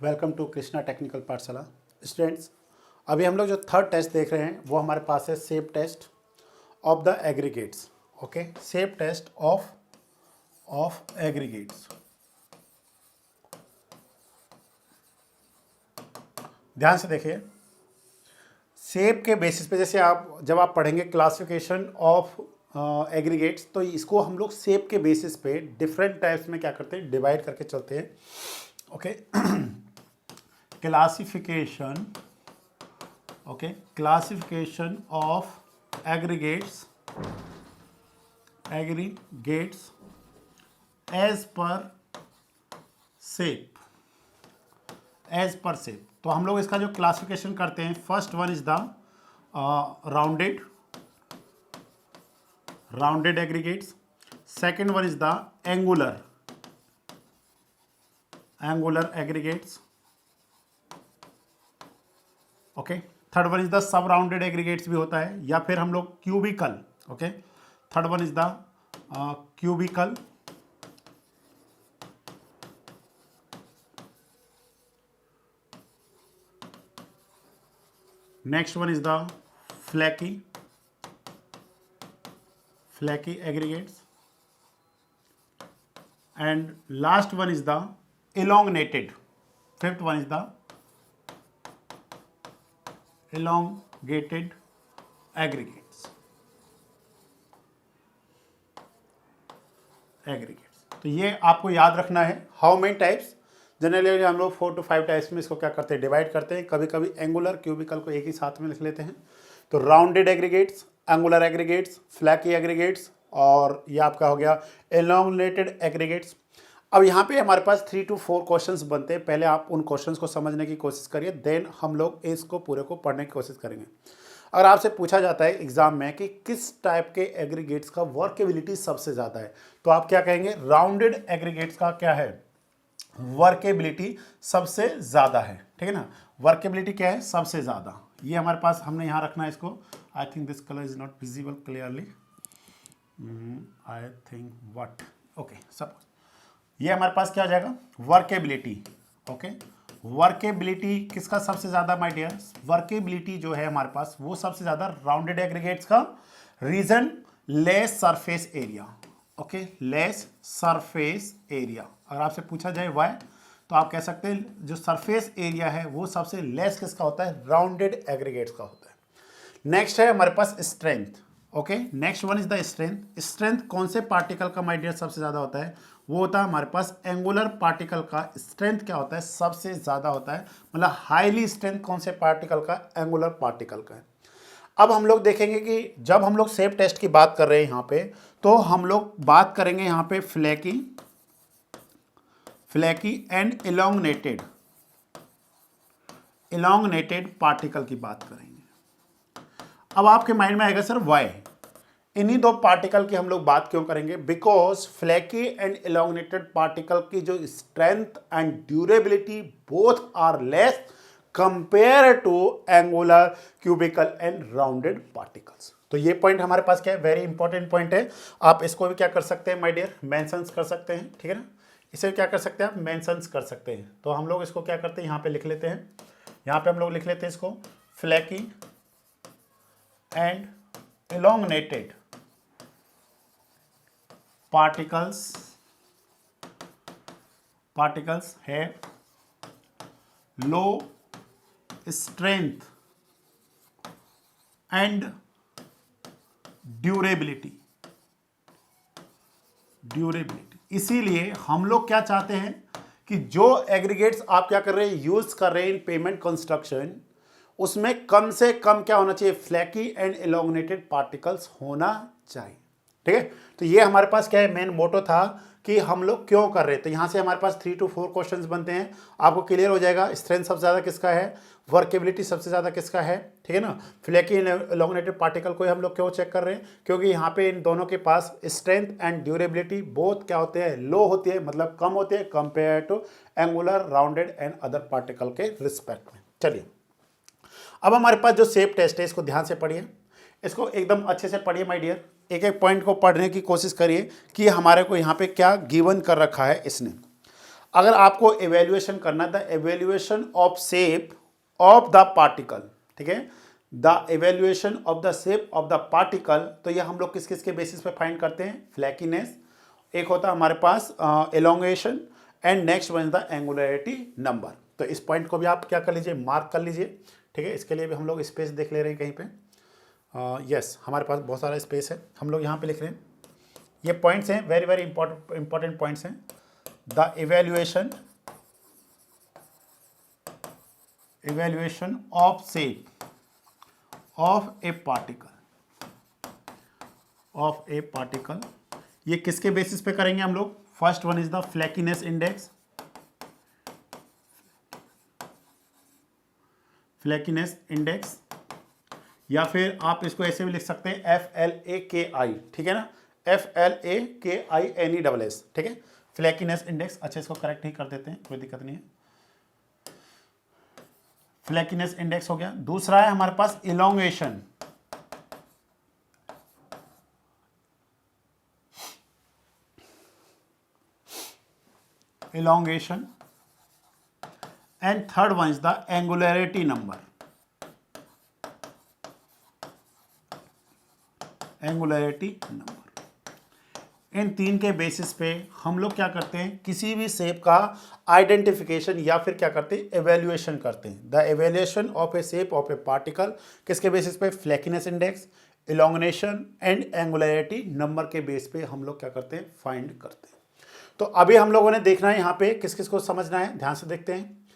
Welcome to Krishna technical पाठशाला। Students, अभी हम लोग जो थर्ड टेस्ट देख रहे हैं वो हमारे पास है shape test of the aggregates. Okay, shape test of aggregates. ध्यान से देखिए, शेप के बेसिस पे जैसे जब आप पढ़ेंगे क्लासिफिकेशन ऑफ एग्रीगेट्स, तो इसको हम लोग शेप के बेसिस पे डिफरेंट टाइप्स में क्या करते हैं, डिवाइड करके चलते हैं। Okay, classification of aggregates as per shape. तो हम लोग इसका जो क्लासिफिकेशन करते हैं, first one is the rounded aggregates, second one is the angular aggregates. Okay, third one is the sub rounded aggregates भी होता है, या फिर हम लोग cubical. Okay, third one is the cubical. Next one is the flaky aggregates, and last one is the elongated. Fifth one is the elongated aggregates. तो ये आपको याद रखना है। How many types? जनरली हम लोग 4 to 5 टाइप्स में इसको क्या करते हैं, डिवाइड करते हैं। कभी कभी एंगुलर क्यूबिकल को एक ही साथ में लिख लेते हैं। तो rounded aggregates, angular aggregates, flaky aggregates, और ये आपका हो गया elongated एग्रीगेट्स। अब यहाँ पे हमारे पास 3 to 4 क्वेश्चंस बनते हैं। पहले आप उन क्वेश्चंस को समझने की कोशिश करिए, देन हम लोग इसको पूरे को पढ़ने की कोशिश करेंगे। अगर आपसे पूछा जाता है एग्जाम में कि किस टाइप के एग्रीगेट्स का वर्केबिलिटी सबसे ज़्यादा है, तो आप क्या कहेंगे? राउंडेड एग्रीगेट्स का क्या है, वर्केबिलिटी सबसे ज़्यादा है। ठीक है ना, वर्केबिलिटी क्या है, सबसे ज़्यादा। ये हमारे पास हमने यहाँ रखना है इसको। I think this colour is not visible clearly. I think what, okay, suppose ये हमारे पास क्या आ जाएगा, वर्केबिलिटी। ओके, वर्केबिलिटी किसका सबसे ज़्यादा माय डियर? वर्केबिलिटी जो है हमारे पास वो सबसे ज़्यादा राउंडेड एग्रीगेट्स का। Reason, less surface area. Okay, less surface area. अगर आपसे पूछा जाए वाई, तो आप कह सकते हैं जो सरफेस एरिया है वो सबसे लेस किसका होता है, राउंडेड एग्रीगेट्स का होता है। नेक्स्ट है हमारे पास strength. Okay, next one is the strength. Strength कौन से पार्टिकल का माय डियर सबसे ज़्यादा होता है? वो होता है हमारे पास एंगुलर पार्टिकल का। स्ट्रेंथ क्या होता है, सबसे ज़्यादा होता है। मतलब हाईली स्ट्रेंथ कौन से पार्टिकल का? एंगुलर पार्टिकल का है। अब हम लोग देखेंगे कि जब हम लोग शेप टेस्ट की बात कर रहे हैं यहाँ पे, तो हम लोग बात करेंगे यहाँ पे फ्लैकी एंड इलोंगनेटेड पार्टिकल की बात करेंगे। अब आपके माइंड में आएगा सर वाई, इन्हीं दो पार्टिकल की हम लोग बात क्यों करेंगे? Because flaky and elongated particle की जो strength and durability both are less compare to angular, cubical and rounded particles. तो ये पॉइंट हमारे पास क्या है, वेरी इंपॉर्टेंट पॉइंट है। आप इसको भी क्या कर सकते हैं माय डियर, मेंशंस कर सकते हैं। ठीक है ना, इसे क्या कर सकते हैं आप, मेंशंस कर सकते हैं। तो हम लोग इसको क्या करते हैं, यहाँ पे लिख लेते हैं। यहाँ पे हम लोग लिख लेते हैं इसको flaky and elongated particles have low strength and durability। इसीलिए हम लोग क्या चाहते हैं कि जो एग्रीगेट्स आप क्या कर रहे हैं, यूज कर रहे हैं इन पेमेंट कंस्ट्रक्शन, उसमें कम से कम क्या होना चाहिए, फ्लैकी एंड इलोंगनेटेड पार्टिकल्स होना चाहिए। ठीक है, तो ये हमारे पास क्या है, मेन मोटो था कि हम लोग क्यों कर रहे हैं। तो यहाँ से हमारे पास 3 to 4 क्वेश्चंस बनते हैं, आपको क्लियर हो जाएगा। स्ट्रेंथ सबसे ज़्यादा किसका है, वर्केबिलिटी सबसे ज़्यादा किसका है। ठीक है ना, फ्लैकी एंड इलोंगनेटेड पार्टिकल को हम लोग क्यों चेक कर रहे हैं, क्योंकि यहाँ पे इन दोनों के पास स्ट्रेंथ एंड ड्यूरेबिलिटी बोथ क्या होते हैं, लो होती है, मतलब कम होते हैं compare to angular, rounded and other particle के रिस्पेक्ट में। चलिए, अब हमारे पास जो शेप टेस्ट है इसको ध्यान से पढ़िए, इसको एकदम अच्छे से पढ़िए माय डियर। एक एक पॉइंट को पढ़ने की कोशिश करिए कि हमारे को यहाँ पे क्या गिवन कर रखा है इसने। अगर आपको एवेल्युएशन करना, the evaluation of shape of the particle, ठीक है, the evaluation of the shape of the particle, तो ये हम लोग किस किस के बेसिस पे फाइंड करते हैं, फ्लैकीनेस, एक होता है हमारे पास elongation, and next one is the angularity number. तो इस पॉइंट को भी आप क्या कर लीजिए, मार्क कर लीजिए, ठीक है। इसके लिए भी हम लोग स्पेस देख ले रहे हैं कहीं पे, यस हमारे पास बहुत सारा स्पेस है, हम लोग यहाँ पे लिख रहे हैं, ये पॉइंट्स हैं, वेरी वेरी इंपॉर्टेंट पॉइंट्स हैं। The evaluation of shape of a particle, ये किसके बेसिस पे करेंगे हम लोग, first one is the flakiness index, या फिर आप इसको ऐसे भी लिख सकते हैं FLAKI, ठीक है ना, FLAKINESS, ठीक है, फ्लैकीनेस इंडेक्स। अच्छा इसको करेक्ट ही कर देते हैं, कोई दिक्कत नहीं है, फ्लैकीनेस इंडेक्स हो गया। दूसरा है हमारे पास elongation, and third one is the angularity number, इन तीन के बेसिस पे हम लोग क्या करते हैं, किसी भी शेप का आइडेंटिफिकेशन या फिर क्या करते हैं, एवेल्युएशन करते हैं। The evaluation of a shape of a particle किसके बेसिस पे, flakiness index, elongation and angularity number के बेस पे हम लोग क्या करते हैं, फाइंड करते हैं। तो अभी हम लोगों ने देखना है यहाँ पे किस किस को समझना है, ध्यान से देखते हैं।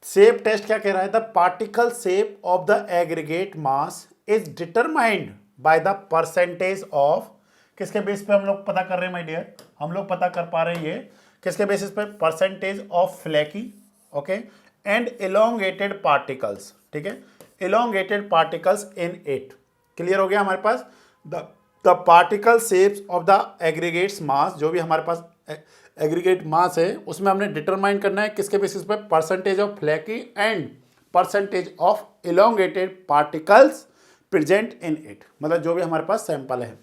शेप टेस्ट क्या कह रहा है, the particle shape of the aggregate mass is determined by the percentage of, किसके बेस पे हम लोग पता कर रहे हैं माय डियर, हम लोग पता कर पा रहे हैं ये किसके बेसिस पे, percentage of flaky, okay, and elongated particles, ठीक है, elongated particles in it. Clear हो गया हमारे पास, the particle shapes of the aggregates mass, जो भी हमारे पास एग्रीगेट मास है उसमें हमने डिटरमाइन करना है किसके बेसिस पे, percentage of flaky and percentage of elongated particles present in it, मतलब जो भी हमारे पास सैंपल है।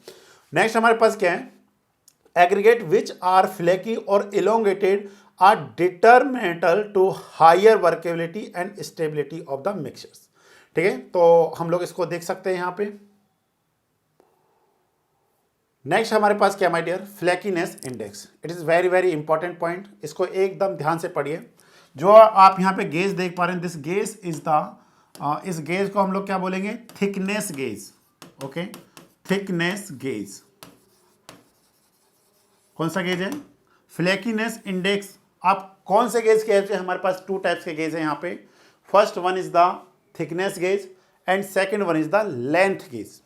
नेक्स्ट हमारे पास क्या है, एग्रीगेट विच आर फ्लैकी और elongated are detrimental to higher workability and stability of the mixtures, ठीक है। तो हम लोग इसको देख सकते हैं यहाँ पे। नेक्स्ट हमारे पास क्या my dear, flakiness index, it is very very important point, इसको एकदम ध्यान से पढ़िए। जो आप यहाँ पे गेज देख पा रहे हैं, दिस गेज इज द, इस गेज को हम लोग क्या बोलेंगे, thickness gauge, okay, thickness gauge. कौन सा गेज है, फ्लैकीनेस इंडेक्स। आप कौन से गेज के हेल्प से, हमारे पास टू टाइप्स के गेज हैं यहाँ पे, first one is the thickness gauge and second one is the length gauge.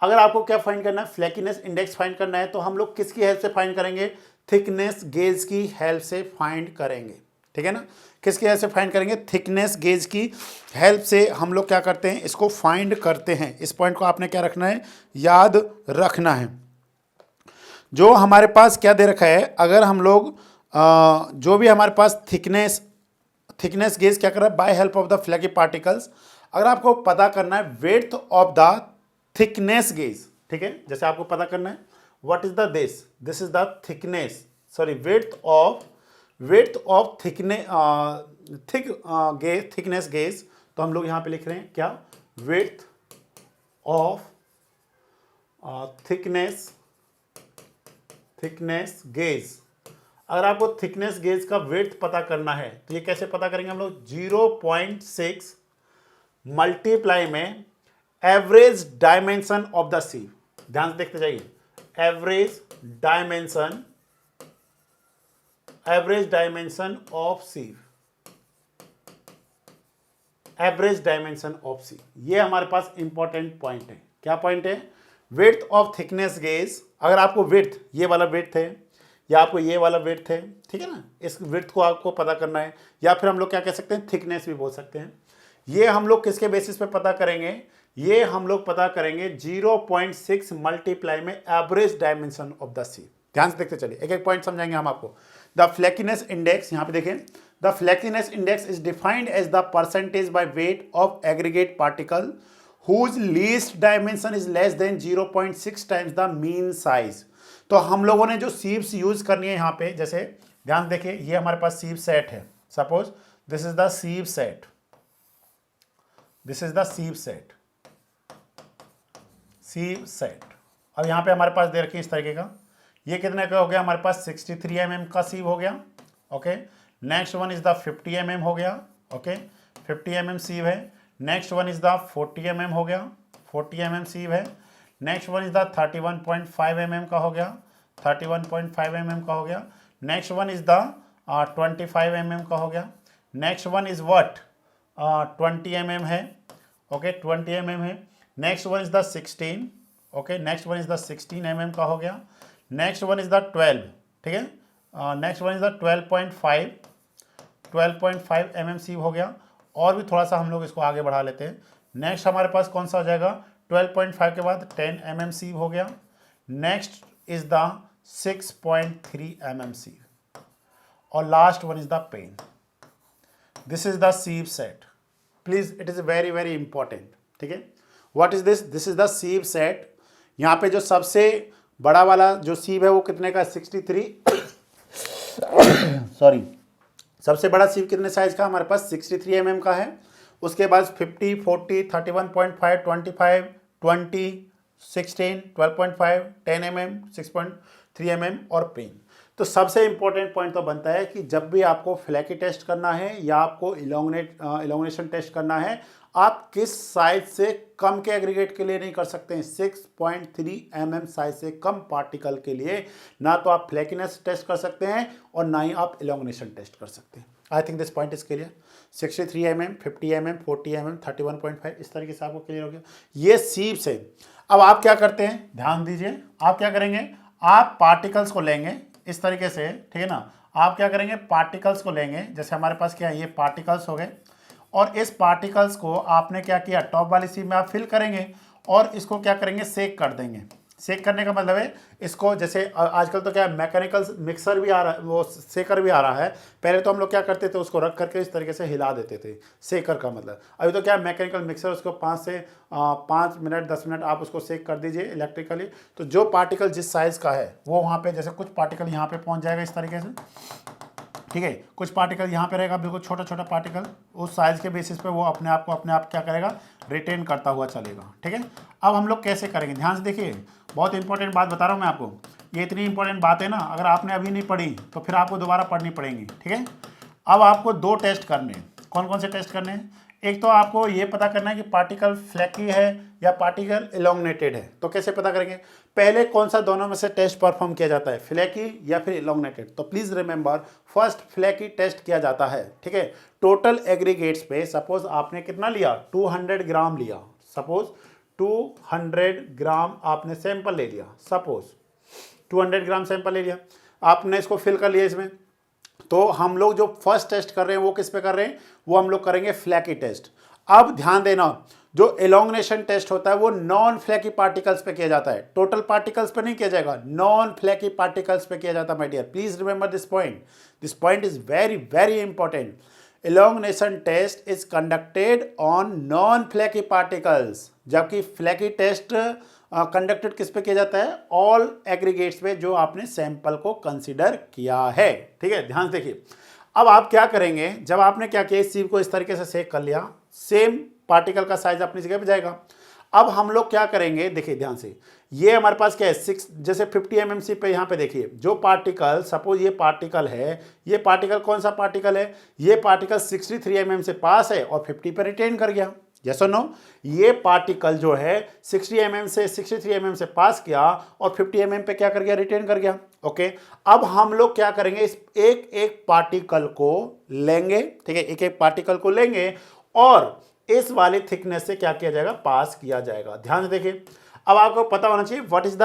अगर आपको क्या फाइंड करना है, फ्लैकीनेस इंडेक्स फाइंड करना है, तो हम लोग किसकी हेल्प से फाइंड करेंगे, थिकनेस गेज की हेल्प से फाइंड करेंगे, ठीक है ना, किसकी हेल्प से फाइंड करेंगे, थिकनेस गेज की हेल्प से हम लोग क्या करते हैं, इसको फाइंड करते हैं। इस पॉइंट को आपने क्या रखना है, याद रखना है। जो हमारे पास क्या दे रखा है, अगर हम लोग जो भी हमारे पास थिकनेस गेज क्या कर रहा है, by help of the flaky particles, अगर आपको पता करना है width of the thickness gauge, ठीक है, जैसे आपको पता करना है what is the this is the thickness, sorry width of thickness gauge, तो हम लोग यहाँ पे लिख रहे हैं क्या, विड्थ ऑफ थिकनेस गेज। अगर आपको थिकनेस गेज का विड्थ पता करना है तो ये कैसे पता करेंगे हम लोग, 0.6 मल्टीप्लाई में एवरेज डायमेंशन ऑफ द सीव, ध्यान से देखते जाइए, एवरेज डायमेंशन ऑफ सीव, ये हमारे पास इंपॉर्टेंट पॉइंट है। क्या पॉइंट है, विड्थ ऑफ थिकनेस गेज। अगर आपको विड्थ, ये वाला विड्थ है या आपको ये वाला विड्थ है, ठीक है ना, इस विड्थ को आपको पता करना है, या फिर हम लोग क्या कह सकते हैं, थिकनेस भी बोल सकते हैं। ये हम लोग किसके बेसिस पे पता करेंगे, ये हम लोग पता करेंगे 0.6 मल्टीप्लाई में एवरेज डायमेंशन ऑफ द सीव। ध्यान से देखते चलिए, एक एक पॉइंट समझाएंगे हम आपको। द फ्लैकीनेस इंडेक्स, यहाँ पे देखें, the flakiness index is defined as the percentage by weight of aggregate particle whose least dimension is less than 0.6 times the mean size. तो हम लोगों ने जो सीव्स यूज करनी है यहाँ पे, जैसे ध्यान से देखिए, ये हमारे पास सीव सेट है। Suppose this is the sieve set, this is the sieve set, sieve set. अब यहाँ पे हमारे पास दे रखी है इस तरीके का, ये कितने का हो गया हमारे पास 63 mm का सीव हो गया। Okay, next one is the 50 mm हो गया। ओके, 50 mm सीव है। Next one is the 40 mm हो गया, 40 mm सीव है। Next one is the 31.5 mm का हो गया, 31.5 mm का हो गया। Next one is the 25 mm का हो गया। Next one is what 20 mm है। ओके, 20 mm है। Next one is the 16। Okay, next one is the 16 mm का हो गया। नेक्स्ट वन इज द 12, ठीक है। Next one is the 12.5 mm sieve हो गया। और भी थोड़ा सा हम लोग इसको आगे बढ़ा लेते हैं। नेक्स्ट हमारे पास कौन सा हो जाएगा, 12.5 के बाद 10 mm सीव हो गया। Next is the 6.3 mm sieve और last one is the pan. This is the sieve set. Please, it is very very important, ठीक है। What is this? This is the sieve set. यहाँ पे जो सबसे बड़ा वाला जो सीव है वो कितने का, 63 सॉरी, सबसे बड़ा सीव कितने साइज का हमारे पास 63 mm का है। उसके बाद 50, 40, 31.5, 25, 20, 16, 12.5, 10 mm, 6.3 mm और पेन। तो सबसे इंपॉर्टेंट पॉइंट तो बनता है कि जब भी आपको फ्लैकी टेस्ट करना है या आपको इलोंगनेशन टेस्ट करना है, आप किस साइज से कम के एग्रीगेट के लिए नहीं कर सकते हैं। 6.3 mm साइज से कम पार्टिकल के लिए ना तो आप फ्लैकीनेस टेस्ट कर सकते हैं और ना ही आप इलोंगनेशन टेस्ट कर सकते हैं। I think this point is clear. 63 mm, 50 mm, 40 mm, 31.5, इस तरीके से आपको क्लियर हो गया। ये सीव से अब आप क्या करते हैं, ध्यान दीजिए, आप क्या करेंगे, आप पार्टिकल्स को लेंगे इस तरीके से, ठीक है ना। आप क्या करेंगे, पार्टिकल्स को लेंगे, जैसे हमारे पास क्या है, ये पार्टिकल्स हो गए और इस पार्टिकल्स को आपने क्या किया, टॉप वाली सीव में आप फिल करेंगे और इसको क्या करेंगे, सेक कर देंगे। सेक करने का मतलब है इसको, जैसे आजकल तो क्या है, मैकेनिकल मिक्सर भी आ रहा है, वो सेकर भी आ रहा है। पहले तो हम लोग क्या करते थे, उसको रख करके इस तरीके से हिला देते थे, सेकर का मतलब। अभी तो क्या है, मैकेनिकल मिक्सर, उसको 5 मिनट 10 मिनट आप उसको सेक कर दीजिए इलेक्ट्रिकली। तो जो पार्टिकल जिस साइज़ का है वो वहाँ पे, जैसे कुछ पार्टिकल यहाँ पे पहुँच जाएगा इस तरीके से, ठीक है। कुछ पार्टिकल यहाँ पे रहेगा, बिल्कुल छोटा छोटा पार्टिकल, उस साइज़ के बेसिस पे वो अपने आप क्या करेगा, रिटेन करता हुआ चलेगा, ठीक है। अब हम लोग कैसे करेंगे, ध्यान से देखिए, बहुत इंपॉर्टेंट बात बता रहा हूँ मैं आपको। ये इतनी इंपॉर्टेंट बात है ना, अगर आपने अभी नहीं पढ़ी तो फिर आपको दोबारा पढ़नी पड़ेंगी, ठीक है। अब आपको 2 टेस्ट करने हैं। कौन कौन से टेस्ट करने हैं? एक तो आपको ये पता करना है कि पार्टिकल फ्लैकी है या पार्टिकल इलोंगनेटेड है। तो कैसे पता करेंगे, पहले कौन सा दोनों में से टेस्ट परफॉर्म किया जाता है, फ्लैकी या फिर इलोंगनेटेड? तो please remember, first flaky test किया जाता है, ठीक है। टोटल एग्रीगेट्स पे सपोज आपने कितना लिया, 200 ग्राम लिया, सपोज 200 ग्राम आपने सैंपल ले लिया, सपोज 200 ग्राम सैंपल ले लिया, आपने इसको फिल कर लिया इसमें। तो हम लोग जो फर्स्ट टेस्ट कर रहे हैं वो किस पे कर रहे हैं, वो हम लोग करेंगे फ्लैकी टेस्ट। अब ध्यान देना, जो एलोंगनेशन टेस्ट होता है वो नॉन फ्लैकी पार्टिकल्स पे किया जाता है, टोटल पार्टिकल्स पे नहीं किया जाएगा, नॉन फ्लैकी पार्टिकल्स पे किया जाता है। My dear, please remember this point is very very important. Elongation test is conducted on non flaky particles, जबकि फ्लैकी टेस्ट कंडक्टेड किस पे किया जाता है, ऑल एग्रीगेट्स पे जो आपने सैंपल को कंसीडर किया है, ठीक है। ध्यान से देखिए, अब आप क्या करेंगे, जब आपने क्या किया, इस सीव को इस तरीके से सेक कर लिया, सेम पार्टिकल का साइज अपनी जगह पे जाएगा। अब हम लोग क्या करेंगे, देखिए ध्यान से, ये हमारे पास क्या है, 6, जैसे 50 mm सीव पे यहाँ पे देखिए, जो पार्टिकल, सपोज ये पार्टिकल है, ये पार्टिकल कौन सा पार्टिकल है, ये पार्टिकल 63 mm से पास है और 50 पे रिटेन कर गया, यस और नो। ये पार्टिकल जो है 60 mm से 63 mm से पास किया और 50 mm पे क्या कर गया, रिटेन कर गया, ओके। अब हम लोग क्या करेंगे, इस एक एक पार्टिकल को लेंगे, ठीक है, एक एक पार्टिकल को लेंगे और इस वाले थिकनेस से क्या किया जाएगा, पास किया जाएगा। ध्यान से देखिए, अब आपको पता होना चाहिए what is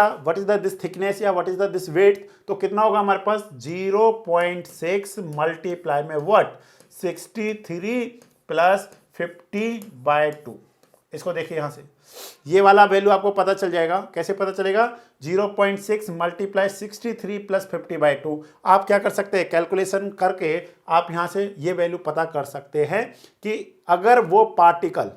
the this thickness या what is the this weight. तो कितना होगा हमारे पास, 0.6 मल्टीप्लाई में व्हाट, 63 प्लस 50/2। इसको देखिए यहाँ से, ये वाला वैल्यू आपको पता चल जाएगा। कैसे पता चलेगा, 0.6 मल्टीप्लाई 63 प्लस 50/2। आप क्या कर सकते हैं, कैलकुलेशन करके आप यहाँ से ये वैल्यू पता कर सकते हैं कि अगर वो पार्टिकल,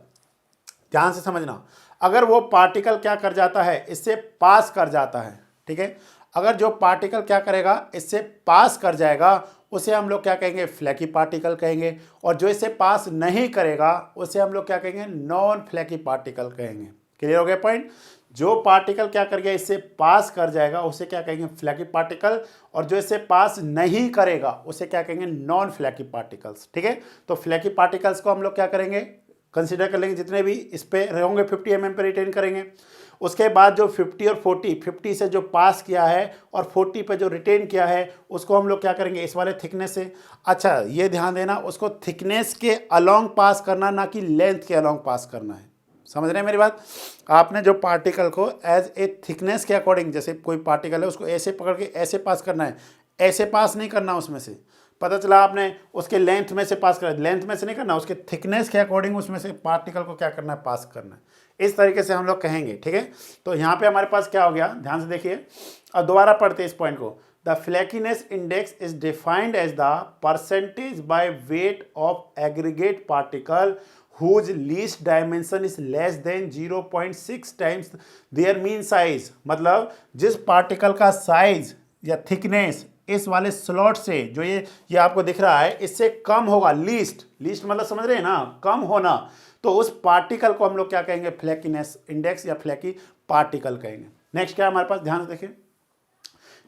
ध्यान से समझना, अगर वो पार्टिकल क्या कर जाता है, इससे पास कर जाता है, ठीक है, अगर जो पार्टिकल क्या करेगा, इससे पास कर जाएगा, उसे हम लोग क्या कहेंगे, फ्लैकी पार्टिकल कहेंगे। और जो इससे पास नहीं करेगा उसे हम लोग क्या कहेंगे, नॉन फ्लैकी पार्टिकल कहेंगे। क्लियर हो गया पॉइंट। जो पार्टिकल क्या कर गया, इससे पास कर जाएगा उसे क्या कहेंगे, फ्लैकी पार्टिकल, और जो इससे पास नहीं करेगा उसे क्या कहेंगे, नॉन फ्लैकी पार्टिकल्स। ठीक है, तो फ्लैकी पार्टिकल्स को हम लोग क्या करेंगे, कंसीडर कर लेंगे, जितने भी इस पे होंगे 50 mm पे रिटेन करेंगे। उसके बाद जो 50 और 40, 50 से जो पास किया है और 40 पे जो रिटेन किया है उसको हम लोग क्या करेंगे, इस वाले थिकनेस से। अच्छा ये ध्यान देना, उसको थिकनेस के अलोंग पास करना, ना कि लेंथ के अलोंग पास करना है। समझ रहे हैं मेरी बात। आपने जो पार्टिकल को एज ए थिकनेस के अकॉर्डिंग, जैसे कोई पार्टिकल है उसको ऐसे पकड़ के ऐसे पास करना है, ऐसे पास नहीं करना उसमें से। पता चला आपने उसके लेंथ में से पास करा, लेंथ में से नहीं करना, उसके थिकनेस के अकॉर्डिंग उसमें से पार्टिकल को क्या करना है, पास करना है। इस तरीके से हम लोग कहेंगे। ठीक है, तो यहाँ पे हमारे पास क्या हो गया, ध्यान से देखिए। अब दोबारा पढ़ते इस पॉइंट को। The flakiness index is defined as the percentage by weight of aggregate particle whose least dimension is less than 0.6 times their mean size। मतलब जिस पार्टिकल का साइज या थिकनेस इस वाले स्लॉट से, जो ये आपको दिख रहा है, इससे कम होगा, लीस्ट मतलब समझ रहे हैं ना, कम होना, तो उस पार्टिकल को हम लोग क्या कहेंगे, फ्लैकीनेस इंडेक्स या फ्लैकी पार्टिकल कहेंगे। नेक्स्ट क्या है हमारे पास, ध्यान से देखिए।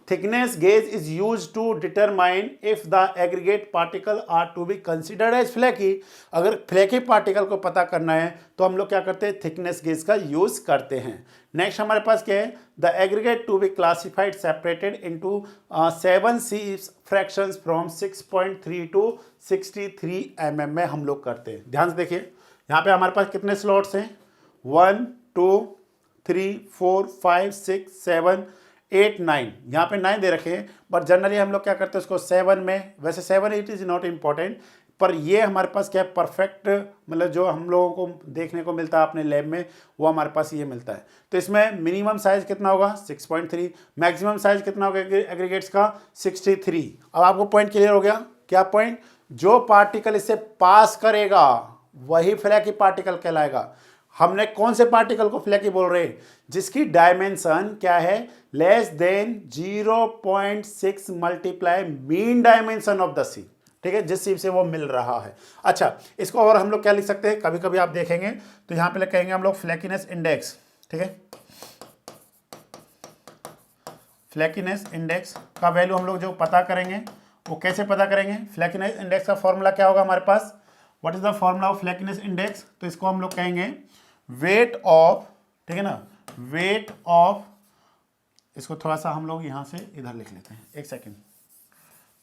Thickness gauge is use to determine if the aggregate particle are to be considered as flaky. अगर फ्लैकी पार्टिकल को पता करना है तो हम लोग क्या करते हैं, थिकनेस गेज का यूज करते हैं। नेक्स्ट हमारे पास क्या है, the aggregate to be classified separated into 7 C fractions from 6.3 to 63 mm में हम लोग करते हैं। ध्यान से देखिए, यहाँ पे हमारे पास कितने स्लॉट्स हैं, 1 2 3 4 5 6 7 8 9, यहाँ पे 9 दे रखे हैं, बट जनरली हम लोग क्या करते हैं उसको 7 में, वैसे 7 इट इज़ नॉट इम्पॉर्टेंट, पर ये हमारे पास क्या है, परफेक्ट, मतलब जो हम लोगों को देखने को मिलता है अपने लैब में वो हमारे पास ये मिलता है। तो इसमें मिनिमम साइज कितना होगा, 6.3, मैक्सिमम साइज कितना होगा एग्रीगेट्स का, 63। अब आपको पॉइंट क्लियर हो गया, क्या पॉइंट, जो पार्टिकल इससे पास करेगा वही फ्लैकी पार्टिकल कहलाएगा। हमने कौन से पार्टिकल को फ्लैकी बोल रहे हैं, जिसकी डायमेंशन क्या है, less than 0.6 multiply mean dimension of the sieve. ठीक है, जिस चीज से वो मिल रहा है। अच्छा, इसको और हम लोग क्या लिख सकते हैं, कभी कभी आप देखेंगे तो यहां पे कहेंगे हम लोग फ्लैकीनेस इंडेक्स। ठीक है, फ्लैकीनेस इंडेक्स का वैल्यू हम लोग जो पता करेंगे वो कैसे पता करेंगे, फ्लैकीनेस इंडेक्स का फॉर्मूला क्या होगा हमारे पास, what is the formula of flakiness index, तो इसको हम लोग कहेंगे वेट ऑफ, ठीक है ना, वेट ऑफ, इसको थोड़ा सा हम लोग यहाँ से इधर लिख लेते हैं, एक सेकेंड,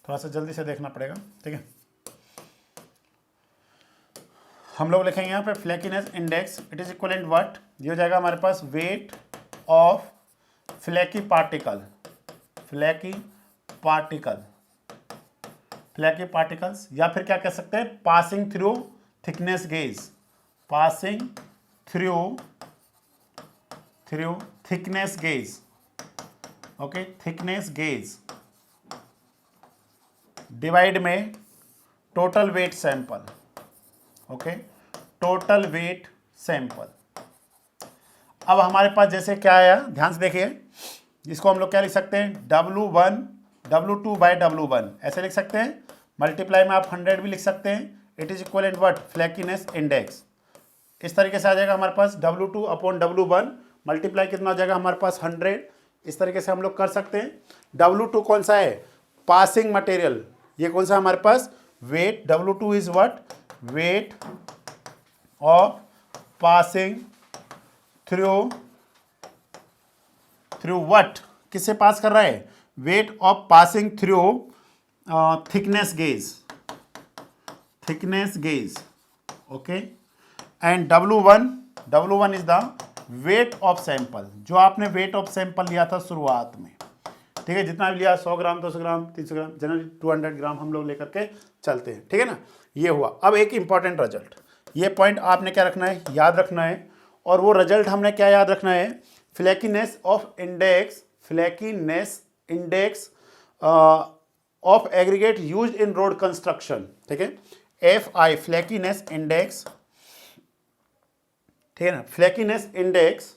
थोड़ा सा जल्दी से देखना पड़ेगा। ठीक है, हम लोग लिखेंगे यहाँ पे flakiness index, it is equivalent what, ये हो जाएगा हमारे पास weight of flaky particle, flaky particle, flaky particles, या फिर क्या कह सकते हैं, passing through thickness gauge, passing through thickness gauge. Okay, thickness gauge divide में total weight sample. Okay, total weight sample. अब हमारे पास जैसे क्या आया, ध्यान से देखिए, इसको हम लोग क्या लिख सकते हैं, W1 W2 बाई W1 ऐसे लिख सकते हैं, मल्टीप्लाई में आप 100 भी लिख सकते हैं, it is equivalent what, flakiness index. इस तरीके से आ जाएगा हमारे पास W2 अपॉन W1, मल्टीप्लाई कितना हो जाएगा हमारे पास 100। इस तरीके से हम लोग कर सकते हैं। W2 कौन सा है, पासिंग मटेरियल, ये कौन सा हमारे पास, weight, W2 is what, weight of passing through what, किससे पास कर रहा है, weight of passing through thickness gauge, thickness gauge. Okay, and W1 is the weight of sample, जो आपने वेट ऑफ सैंपल लिया था शुरुआत में। ठीक है, जितना भी लिया, 100 ग्राम 200 ग्राम 300 ग्राम, जनरली 200 ग्राम हम लोग लेकर के चलते हैं। ठीक है ना, ये हुआ। अब एक इंपॉर्टेंट रिजल्ट, ये पॉइंट आपने क्या रखना है, याद रखना है, और वो रिजल्ट हमने क्या याद रखना है, flakiness of index, flakiness index of aggregate use in road construction. ठीक है, FI फ्लैकीनेस इंडेक्स, ठीक है ना, फ्लैकीनेस इंडेक्स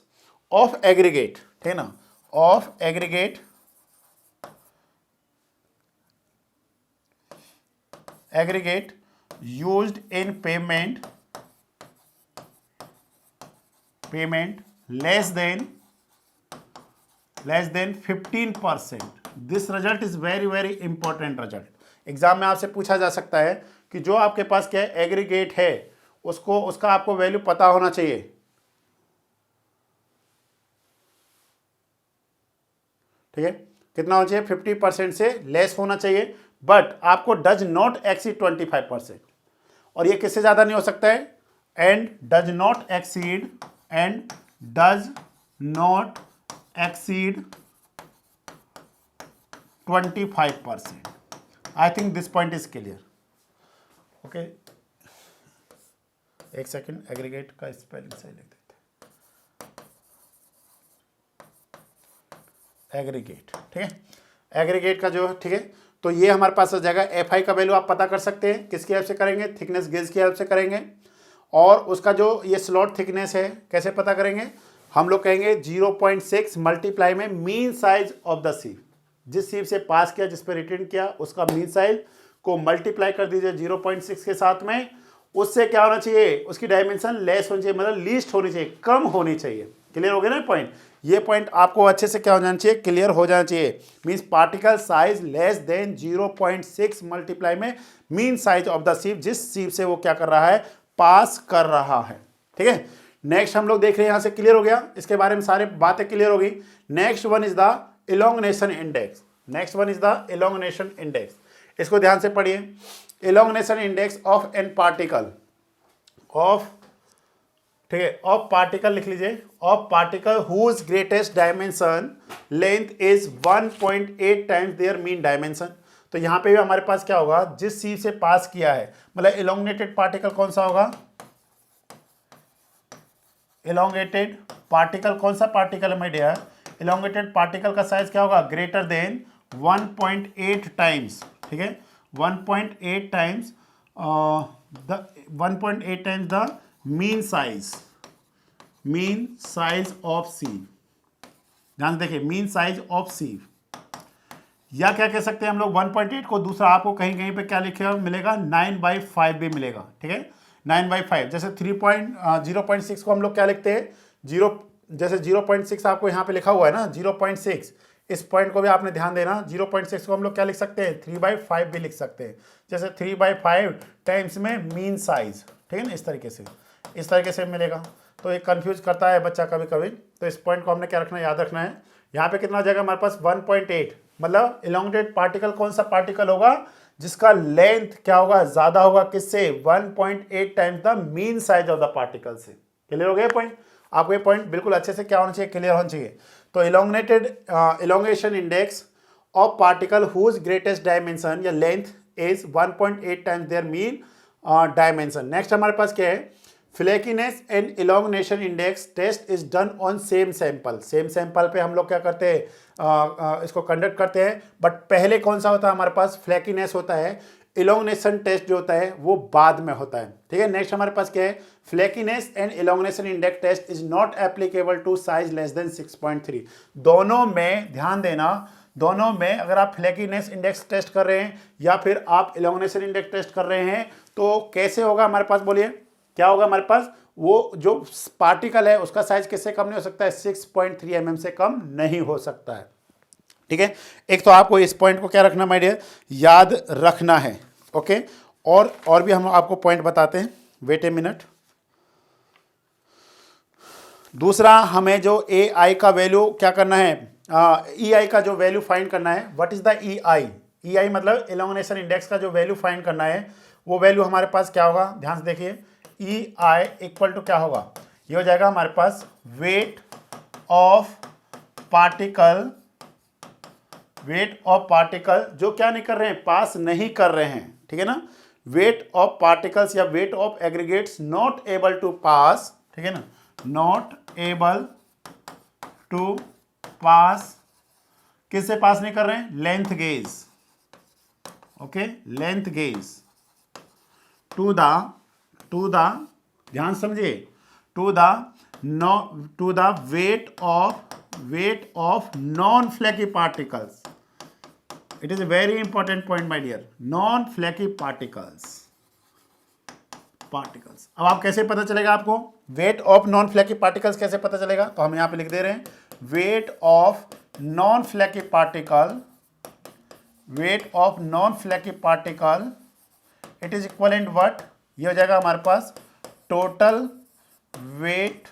ऑफ एग्रीगेट, ठीक है ना, of aggregate aggregate used in payment less than 15%. This result is very very important result. Exam में आपसे पूछा जा सकता है कि जो आपके पास क्या है एग्रीगेट है उसका आपको वैल्यू पता होना चाहिए. ठीक है, कितना होना चाहिए 50% से लेस होना चाहिए, बट आपको डज नॉट एक्सीड 25%. और ये किससे ज्यादा नहीं हो सकता है, and does not exceed 25%. I think this point is clear. Okay, एक सेकेंड, एग्रीगेट का स्पेलिंग सही लिख देते हैं. एग्रीगेट, ठीक है, एग्रीगेट का जो, ठीक है, तो ये हमारे पास आ जाएगा. एफ आई का वैल्यू आप पता कर सकते हैं, किसकी हेल्प से करेंगे, थिकनेस गेज की हेल्प से करेंगे. और उसका जो ये स्लॉट थिकनेस है कैसे पता करेंगे, हम लोग कहेंगे 0.6 मल्टीप्लाई में mean size of the sieve. जिस सीव से पास किया, जिस पे रिटर्न किया, उसका मीन साइज को मल्टीप्लाई कर दीजिए 0.6 के साथ में. उससे क्या होना चाहिए, उसकी डायमेंशन लेस होनी चाहिए, मतलब लीस्ट होनी चाहिए, कम होनी चाहिए. क्लियर हो गया ना पॉइंट. ये पॉइंट आपको अच्छे से क्या हो जाना चाहिए, क्लियर हो जाना चाहिए. Means particle size less than 0.6 multiply में mean size of the sieve, जिस सीव से वो क्या कर रहा है, पास कर रहा है. ठीक है, नेक्स्ट हम लोग देख रहे हैं, यहां से क्लियर हो गया, इसके बारे में सारे बातें क्लियर हो गई. Next one is the elongation index. Next one is the elongation index. इसको ध्यान से पढ़िए. Elongation index of an particle, of, ठीक है, ऑफ पार्टिकल लिख लीजिए, of particle whose greatest dimension length is 1.8 times their mean dimension. तो यहां पे भी हमारे पास क्या होगा, जिस सीव से पास किया है, मतलब इलोंगेटेड पार्टिकल कौन सा होगा, इलोंगेटेड पार्टिकल कौन सा पार्टिकल है माय डियर, इलोंगेटेड पार्टिकल का साइज क्या होगा, ग्रेटर देन 1.8 टाइम्स. ठीक है, 1.8 times the mean size of sieve. ध्यान से देखिए, मीन साइज ऑफ सीव, या क्या कह सकते हैं हम लोग 1.8 को, दूसरा आपको कहीं कहीं पे क्या लिखेगा मिलेगा, 9/5 भी मिलेगा. ठीक है, 9/5. जैसे 0.6 को हम लोग क्या लिखते हैं, जैसे 0.6 आपको यहाँ पे लिखा हुआ है ना, 0.6, इस पॉइंट को भी आपने ध्यान देना. 0.6 को हम लोग क्या लिख सकते हैं, 3/5 भी लिख सकते हैं. जैसे 3/5 टाइम्स में मीन साइज. ठीक है ना, इस तरीके से मिलेगा. तो ये कंफ्यूज करता है बच्चा कभी कभी, तो इस पॉइंट को हमने क्या रखना है, याद रखना है. यहाँ पे कितना हो जाएगा हमारे पास 1.8, मतलब इलोंगेटेड पार्टिकल कौन सा पार्टिकल होगा, जिसका लेंथ क्या होगा, ज्यादा होगा, किससे, 1.8 times the mean size of the particle से. क्लियर हो गया पॉइंट. आपको ये पॉइंट बिल्कुल अच्छे से क्या होना चाहिए, क्लियर होना चाहिए. तो elongation index of particle whose greatest dimension या length is 1.8 times their mean dimension. Next हमारे पास क्या है, flakiness and elongation index test is done on same sample. Same sample पे हम लोग क्या करते हैं, इसको कंडक्ट करते हैं. बट पहले कौन सा होता है हमारे पास, फ्लैकीनेस होता है. इलोंगनेशन टेस्ट जो होता है वो बाद में होता है. ठीक है, नेक्स्ट हमारे पास क्या है, flakiness and elongation index test is not applicable to size less than 6.3. दोनों में ध्यान देना, दोनों में अगर आप फ्लैकीनेस इंडेक्स टेस्ट कर रहे हैं या फिर आप इलोंगनेशन इंडेक्स टेस्ट कर रहे हैं, तो कैसे होगा हमारे पास, बोलिए क्या होगा हमारे पास, वो जो पार्टिकल है उसका साइज किससे कम नहीं हो सकता है, 6.3 mm से कम नहीं हो सकता है. ठीक है, एक तो आपको इस पॉइंट को क्या रखना माय डियर, याद रखना है. ओके, और भी हम आपको पॉइंट बताते हैं, वेट ए मिनट. दूसरा, हमें जो ए आई का वैल्यू क्या करना है, ई आई का जो वैल्यू फाइंड करना है. व्हाट इज द ई आई, ई आई मतलब इलोंगेशन इंडेक्स का जो वैल्यू फाइंड करना है, वो वैल्यू हमारे पास क्या होगा, ध्यान से देखिए. ई आई इक्वल टू क्या होगा, ये हो जाएगा हमारे पास वेट ऑफ पार्टिकल, जो क्या नहीं कर रहे हैं, पास नहीं कर रहे हैं. ठीक है ना, वेट ऑफ पार्टिकल्स या weight of aggregates not able to pass. ठीक है ना, नॉट एबल टू पास, किससे पास नहीं कर रहे हैं, length gauge. Okay, length gauge to the ध्यान समझिए, to the weight of non flaky particles, it is a very important point my dear, non flaky particles. अब आप कैसे पता चलेगा आपको weight of non flaky particles कैसे पता चलेगा? तो हम यहां पे लिख दे रहे हैं weight of non flaky particle, weight of non flaky particle it is equivalent what, ये हो जाएगा हमारे पास total weight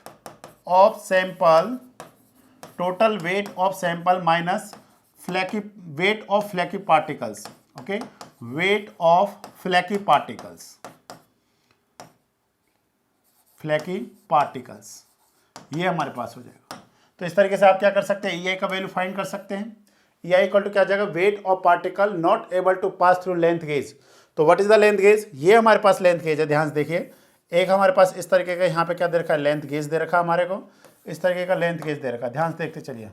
of sample, total weight of sample minus flaky weight of flaky particles. Okay, weight of flaky particles, flaky particles, ये हमारे पास हो जाएगा। तो इस तरीके से आप क्या कर सकते हैं, EI का वैल्यू फाइंड कर सकते हैं। EI इक्वल टू क्या आ जाएगा, weight of particle not able to pass through length gauge. तो what is the length gauge, ये हमारे पास लेंथ गेज है, ध्यान से देखिए। एक हमारे पास इस तरीके का यहाँ पे क्या दे रखा है, लेंथ गेज दे रखा है हमारे को, इस तरीके का लेंथ गेज दे रखा है, ध्यान से देखते चलिए।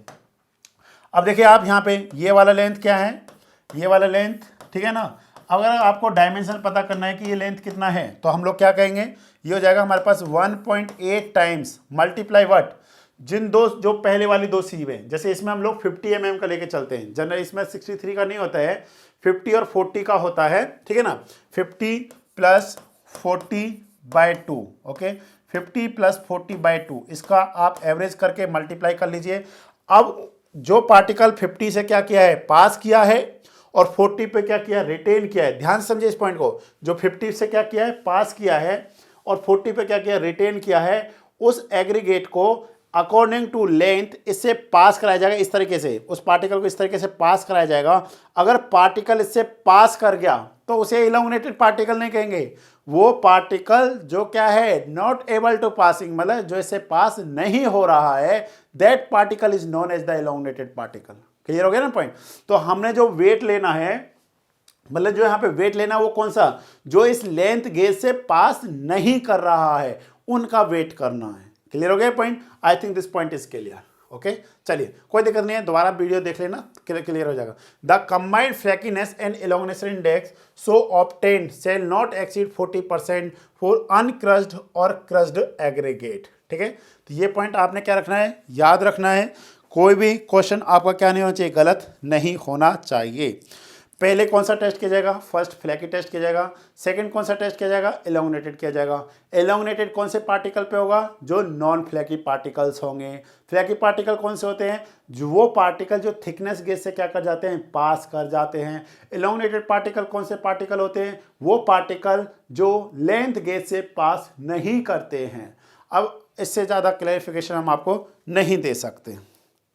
अब देखिए आप यहाँ पे ये वाला लेंथ क्या है, ये वाला लेंथ, ठीक है ना। अगर आपको डायमेंशन पता करना है कि ये लेंथ कितना है, तो हम लोग क्या कहेंगे, ये हो जाएगा हमारे पास 1.8 टाइम्स मल्टीप्लाई व्हाट, जिन दो जो पहले वाली दो सीव है, जैसे इसमें हम लोग 50 mm का लेके चलते हैं, जनरल इसमें 63 का नहीं होता है, 50 और 40 का होता है, ठीक है ना। 50 प्लस 40/2, ओके, 50 प्लस 40/2, इसका आप एवरेज करके मल्टीप्लाई कर लीजिए। अब जो पार्टिकल 50 से क्या किया है, पास किया है, और 40 पे क्या किया, रिटेन किया है, ध्यान समझिए इस पॉइंट को, जो 50 से क्या किया है, पास किया है, और 40 पे क्या किया, रिटेन किया है, उस एग्रीगेट को अकॉर्डिंग टू लेंथ इससे पास कराया जाएगा, इस तरीके से उस पार्टिकल को इस तरीके से पास कराया जाएगा। अगर पार्टिकल इससे पास कर गया तो उसे इलोंगेटेड पार्टिकल नहीं कहेंगे, वो पार्टिकल जो क्या है, नॉट एबल टू पासिंग, मतलब जो इससे पास नहीं हो रहा है, that particle is known as the elongated particle. Clear हो गया ना पॉइंट। तो हमने जो वेट लेना है, मतलब जो यहाँ पे वेट लेना है वो कौन सा, जो इस लेंथ गेज से पास नहीं कर रहा है, उनका वेट करना है। क्लियर हो गया point, I think this point is clear. Okay, चलिए कोई दिक्कत नहीं है, दोबारा वीडियो देख लेना, क्लियर हो जाएगा। The combined flakiness and elongation index so obtained shall not exceed 40% for uncrushed और क्रस्ड एग्रीगेट। ठीक है, तो ये पॉइंट आपने क्या रखना है, याद रखना है। कोई भी क्वेश्चन आपका क्या नहीं होना चाहिए, गलत नहीं होना चाहिए। पहले कौन सा टेस्ट किया जाएगा, फर्स्ट फ्लैकी टेस्ट किया जाएगा। सेकंड कौन सा टेस्ट किया जाएगा, एलोंगनेटेड किया जाएगा। एलोंगनेटेड कौन से पार्टिकल पे होगा, जो नॉन फ्लैकी पार्टिकल्स होंगे। फ्लैकी पार्टिकल कौन से होते हैं, जो वो पार्टिकल जो थिकनेस गेज से क्या कर जाते हैं, पास कर जाते हैं। एलोंगनेटेड पार्टिकल कौन से पार्टिकल होते हैं, वो पार्टिकल जो लेंथ गेज से पास नहीं करते हैं। अब इससे ज़्यादा क्लैरिफिकेशन हम आपको नहीं दे सकते।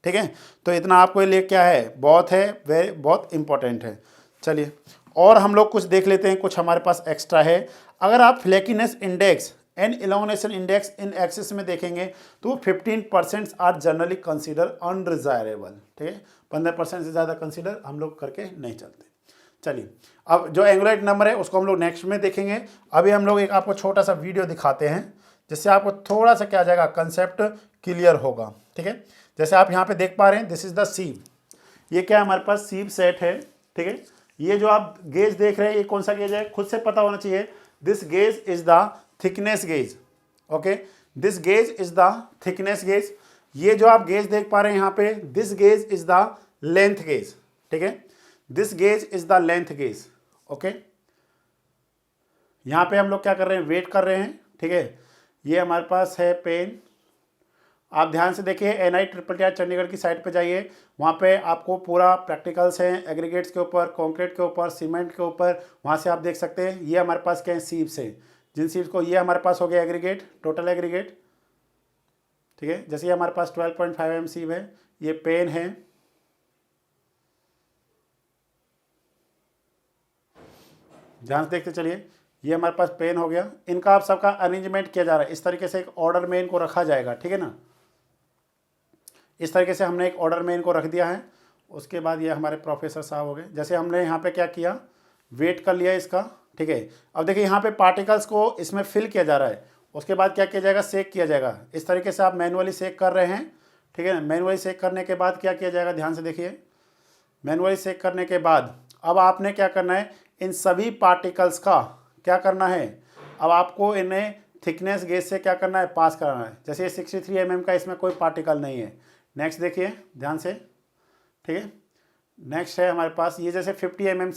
ठीक है, तो इतना आपको लिए क्या है, बहुत है, बहुत इंपॉर्टेंट है। चलिए और हम लोग कुछ देख लेते हैं, कुछ हमारे पास एक्स्ट्रा है। अगर आप flakiness index and elongation index इन एक्सिस में देखेंगे तो 15% आर जनरली कंसीडर अनडिजायरेबल। ठीक है, 15% से ज़्यादा कंसीडर हम लोग करके नहीं चलते। चलिए अब जो एंगुलर नंबर है उसको हम लोग नेक्स्ट में देखेंगे। अभी हम लोग एक आपको छोटा सा वीडियो दिखाते हैं, जिससे आपको थोड़ा सा क्या जाएगा, कंसेप्ट क्लियर होगा। ठीक है, जैसे आप यहाँ पे देख पा रहे हैं, दिस इज द सीव। ये क्या हमारे पास सीव सेट है। ठीक है, ये जो आप गेज देख रहे हैं, ये कौन सा गेज है, खुद से पता होना चाहिए। This gauge is the thickness gauge. Okay, this gauge is the thickness gauge. ये जो आप गेज देख पा रहे हैं यहाँ पे, this gauge is the length gauge. ठीक है, this gauge is the length gauge. Okay, यहाँ पे हम लोग क्या कर रहे हैं, वेट कर रहे हैं। ठीक है, ये हमारे पास है पेन। आप ध्यान से देखिए, NITTR चंडीगढ़ की साइट पे जाइए, वहाँ पे आपको पूरा प्रैक्टिकल्स हैं एग्रीगेट्स के ऊपर, कंक्रीट के ऊपर, सीमेंट के ऊपर। वहाँ से आप देख सकते हैं। ये हमारे पास क्या है, सीव्स हैं, जिन सीव्स को, ये हमारे पास हो गया एग्रीगेट, टोटल एग्रीगेट। ठीक है, जैसे ये हमारे पास 12.5 mm सीव है, ये पेन है, ध्यान से देखते चलिए, ये हमारे पास पेन हो गया। इनका आप सबका अरेंजमेंट किया जा रहा है, इस तरीके से एक ऑर्डर में इनको रखा जाएगा। ठीक है ना, इस तरीके से हमने एक ऑर्डर में इनको रख दिया है। उसके बाद ये हमारे प्रोफेसर साहब हो गए। जैसे हमने यहाँ पे क्या किया, वेट कर लिया इसका। ठीक है, अब देखिए यहाँ पे पार्टिकल्स को इसमें फिल किया जा रहा है। उसके बाद क्या किया जाएगा, सेक किया जाएगा। इस तरीके से आप मैनुअली सेक कर रहे हैं। ठीक है ना, मैनुअली सेक करने के बाद क्या किया जाएगा, ध्यान से देखिए। मैनुअली सेक करने के बाद अब आपने क्या करना है, इन सभी पार्टिकल्स का क्या करना है, अब आपको इन्हें थिकनेस गेज से क्या करना है, पास कराना है। जैसे ये 63 mm का, इसमें कोई पार्टिकल नहीं है। नेक्स्ट देखिए ध्यान से। ठीक है, नेक्स्ट है हमारे पास ये जैसे 50 mm